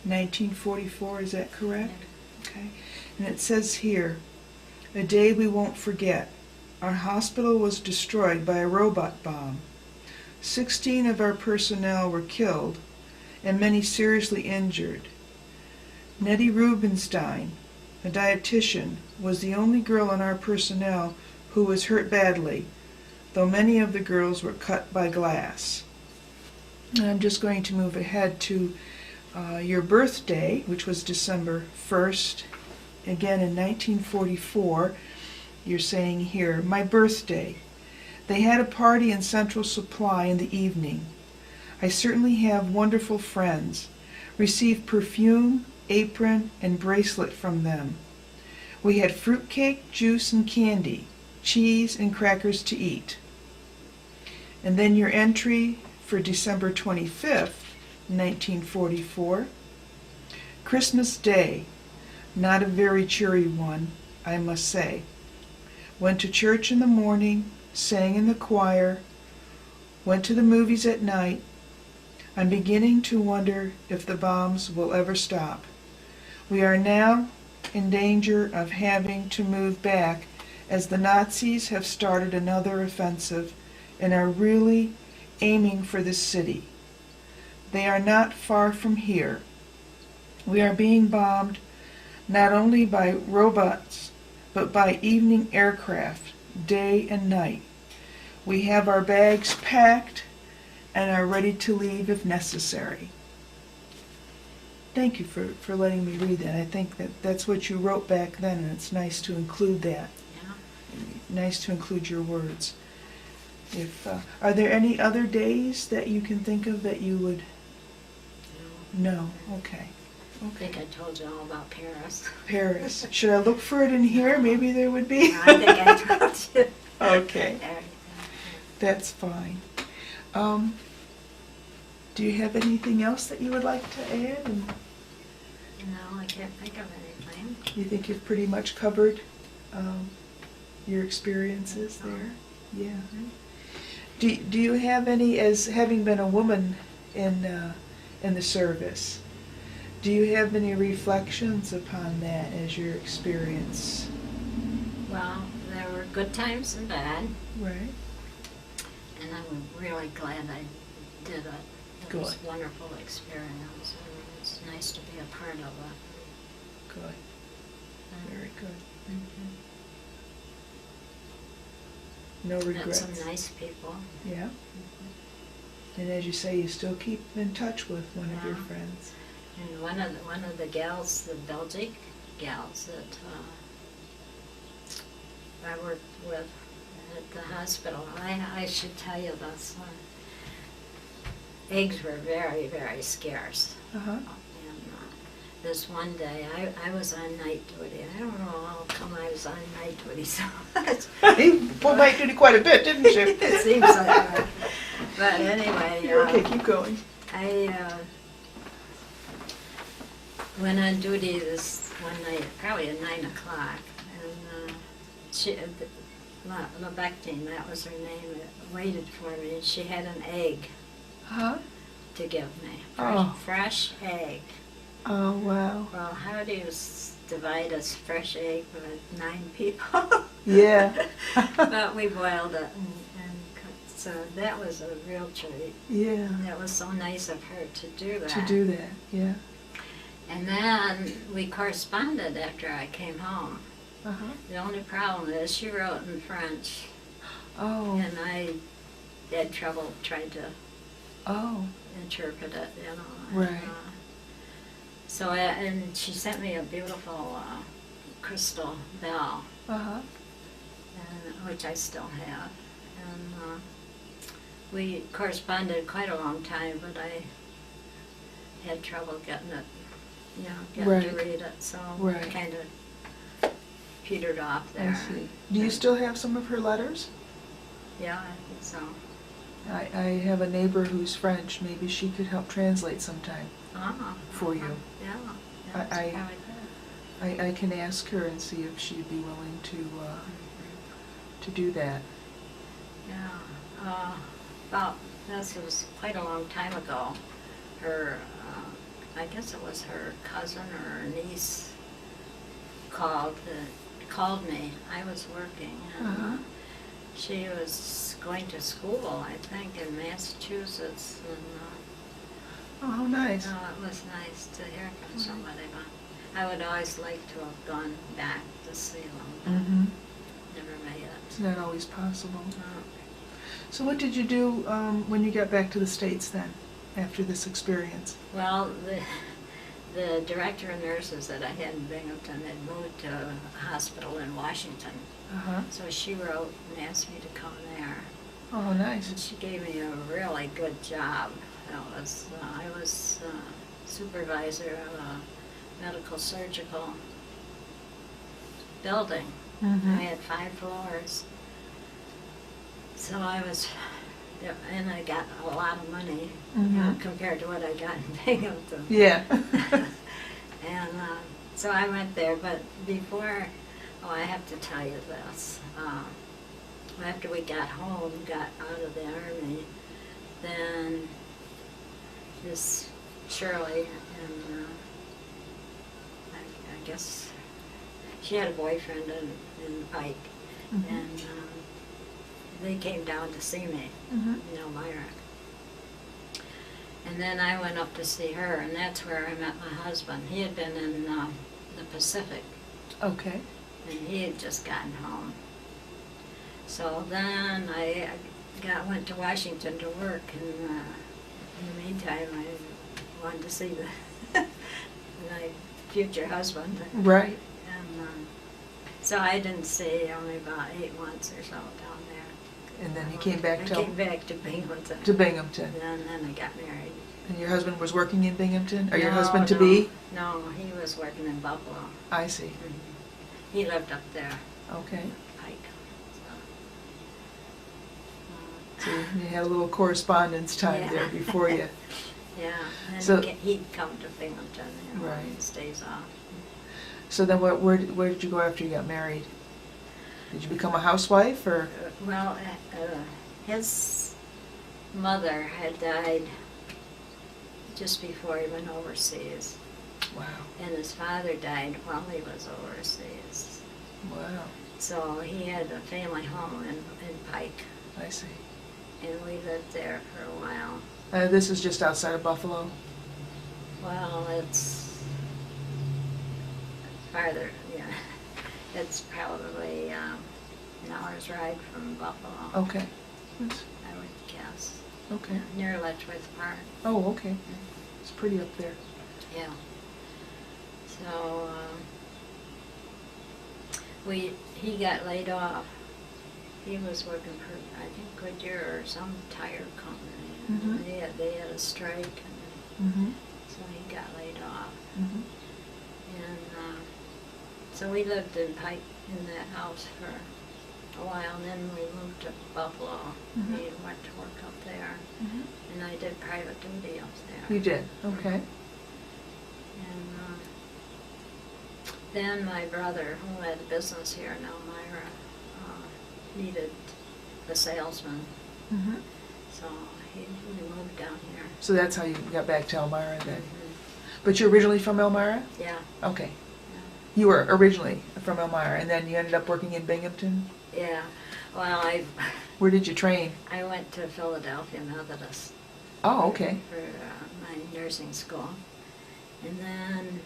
1944, is that correct? Okay. And it says here, "A day we won't forget. Our hospital was destroyed by a robot bomb. 16 of our personnel were killed and many seriously injured. Nettie Rubenstein, a dietitian, was the only girl in our personnel who was hurt badly, though many of the girls were cut by glass." And I'm just going to move ahead to your birthday, which was December 1st, again in 1944. You're saying here, "My birthday. They had a party in Central Supply in the evening. I certainly have wonderful friends. Received perfume, apron, and bracelet from them. We had fruitcake, juice, and candy, cheese, and crackers to eat." And then your entry for December 25th, 1944. "Christmas Day. Not a very cheery one, I must say. Went to church in the morning, sang in the choir, went to the movies at night. I'm beginning to wonder if the bombs will ever stop. We are now in danger of having to move back as the Nazis have started another offensive and are really aiming for this city. They are not far from here. We are being bombed not only by robots, but by evening aircraft, day and night. We have our bags packed and are ready to leave if necessary." Thank you for letting me read that. I think that's what you wrote back then, and it's nice to include that. Yeah. Nice to include your words. Are there any other days that you can think of that you would? No. Okay. I think I told you all about Paris. Paris. Should I look for it in here? Maybe there would be. I think I told you. Okay. That's fine. Do you have anything else that you would like to add? And No, I can't think of anything. you think you've pretty much covered your experiences there? Yeah. Do you have any, as having been a woman in the service, do you have any reflections upon that as your experience? Well, there were good times and bad, Right. and I'm really glad I did it. It was Good. a wonderful experience, and it's nice to be a part of it. Good. Very good. Mhm. No Met regrets. some nice people. Yeah. And as you say, you still keep in touch with one of your Yeah. friends. And one of the gals, the Belgian gals that I worked with at the hospital, I should tell you this. Eggs were very, very scarce. Uh-huh. And this one day, I was on night duty. I don't know how come I was on night duty so much. You pulled night duty quite a bit, didn't you? It seems like that. But anyway, You're okay, keep going. I went on duty this one night, probably at 9 o'clock, and Lebectine, that was her name, waited for me, and she had an egg Huh? to give me. Oh. Fresh egg. Oh, wow. Well, how do you divide a fresh egg with 9 people? Yeah. But we boiled it, and so that was a real treat. Yeah. And it was so nice of her to do that. To do that, yeah. And then we corresponded after I came home. Uh-huh. The only problem is she wrote in French, Oh. and I had trouble trying to Oh. interpret it, you know. Right. And, and she sent me a beautiful crystal bell, Uh-huh. which I still have. And we corresponded quite a long time, but I had trouble getting it, getting to read it, so Right. kind of petered off I there. see. Do you still have some of her letters? Yeah, I think so. I have a neighbor who's French. Maybe she could help translate sometime for you. Yeah, I- that's I- probably good. I can ask her and see if she'd be willing to do that. Yeah, about, this was quite a long time ago. Her, I guess it was her cousin or her niece called me. I was working, and Uh-huh. she was going to school, I think, in Massachusetts, and Oh, how nice. it was nice to hear from somebody, but I would always like to have gone back to see them, but Mm-hmm. never made it. It's not always possible. Uh, So what did you do when you got back to the States then, after this experience? Well, the director of nurses that I had in Binghamton had moved to a hospital in Washington. Uh-huh. So she wrote and asked me to come there. Oh, nice. And she gave me a really good job. I was supervisor of a medical surgical building. Mm-hmm. I had 5 floors. So I was, and I got a lot of money Mhm. compared to what I got in Binghamton. Yeah. And so I went there, but before, I have to tell you this. After we got home, got out of the Army, then this Shirley, and I guess she had a boyfriend in Pike, Mhm. and they came down to see me, Mhm. Elmira. And then I went up to see her, and that's where I met my husband. He had been in the Pacific, Okay. and he had just gotten home. So then I went to Washington to work, and in the meantime I wanted to see my future husband. Right. And so I didn't see only about 8 months or so down there. And then you came back I to came back to Binghamton. to Binghamton. And then I got married. And your husband was working in Binghamton? Or your No, husband to be? No, he was working in Buffalo. I see. Mhm. He lived up there, Okay. Pike. So you had a little correspondence time Yeah. there before you. Yeah, and So- he'd come to Binghamton, Right. He stays off. So then where did you go after you got married? Did you become a housewife or? Well, his mother had died just before he went overseas, Wow. and his father died while he was overseas. Wow. So he had a family home in Pike, I see. and we lived there for a while. This is just outside of Buffalo? Well, it's farther, yeah. It's probably an hour's ride from Buffalo, Okay. That's- I would guess. Okay. Near Letchworth Park. Oh, okay. It's pretty up there. Yeah. So, he got laid off. He was working for, I think, Goodyear or some tire company. Mhm. They had a strike, and Mm-hmm. so he got laid off. Mm-hmm. And so we lived in Pike in that house for a while, and then we moved to Buffalo. Mhm. We went to work up there, Mm-hmm. and I did private duty up there. You did? Okay. And then my brother, who had a business here in Elmira, needed a salesman, Mm-hmm. so we moved down here. So that's how you got back to Elmira then? Mhm. But you're originally from Elmira? Yeah, Okay. yeah. You were originally from Elmira, and then you ended up working in Binghamton? Yeah, well, Where did you train? I went to Philadelphia Methodist Oh, okay. for my nursing school. And then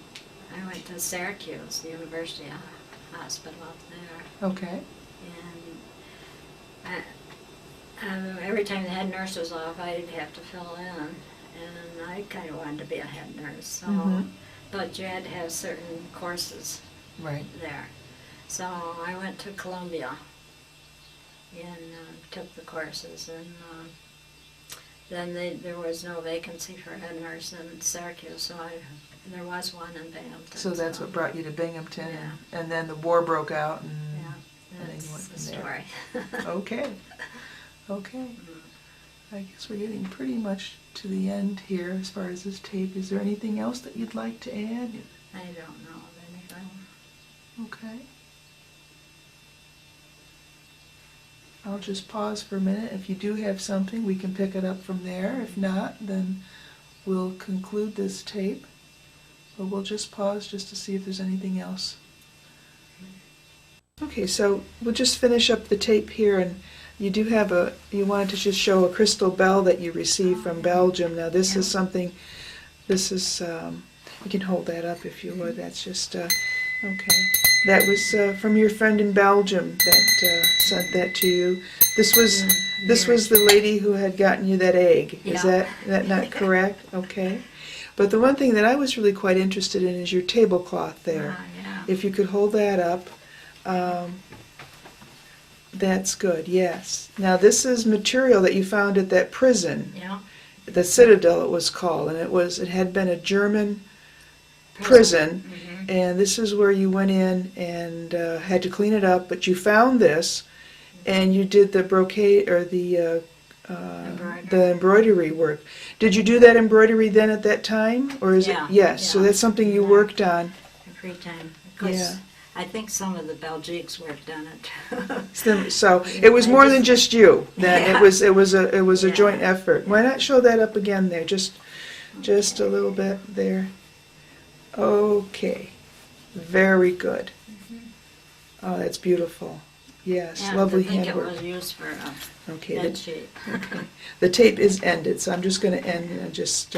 I went to Syracuse, the University Hospital up there. Okay. And every time they had nurses off, I'd have to fill in. And I kind of wanted to be a head nurse, so, Mhm. but you had to have certain courses Right. there. So I went to Columbia and took the courses. And then there was no vacancy for head nurse in Syracuse, so there was one in Binghamton. So that's what brought you to Binghamton, Yeah. and then the war broke out, and Yeah, then you went that's the from there. story. Okay. Okay. I guess we're getting pretty much to the end here as far as this tape. Is there anything else that you'd like to add? I don't know of anything. Okay. I'll just pause for a minute. If you do have something, we can pick it up from there. If not, then we'll conclude this tape. But we'll just pause just to see if there's anything else. Okay, so we'll just finish up the tape here, and you do have you wanted to just show a crystal bell that you received from Belgium. Now this is something, you can hold that up if you would. That's just, okay. That was from your friend in Belgium that sent that to you. This was the lady who had gotten you that egg. Is Yeah. that not correct? Okay. But the one thing that I was really quite interested in is your tablecloth there. Yeah. If you could hold that up. That's good, yes. Now this is material that you found at that prison, Yeah. the Citadel it was called, and it had been a German prison, Mhm. and this is where you went in and had to clean it up, but you found this, and you did the brocade, or the embroidery work. Did you do that embroidery then at that time, or is Yeah, it? Yes, so yeah. that's something you Yeah. worked on. Every time. Of course, Yeah. I think some of the Belgiques worked on it. So it was more than just you. Then Yeah. it was a Yeah. joint effort. Why not show that up again there? Just a little bit there. Okay, very good. Oh, that's beautiful. Yes, Yeah, lovely I think handwork. it was used for a Okay, bed sheet. the tape is ended, so I'm just going to end and just.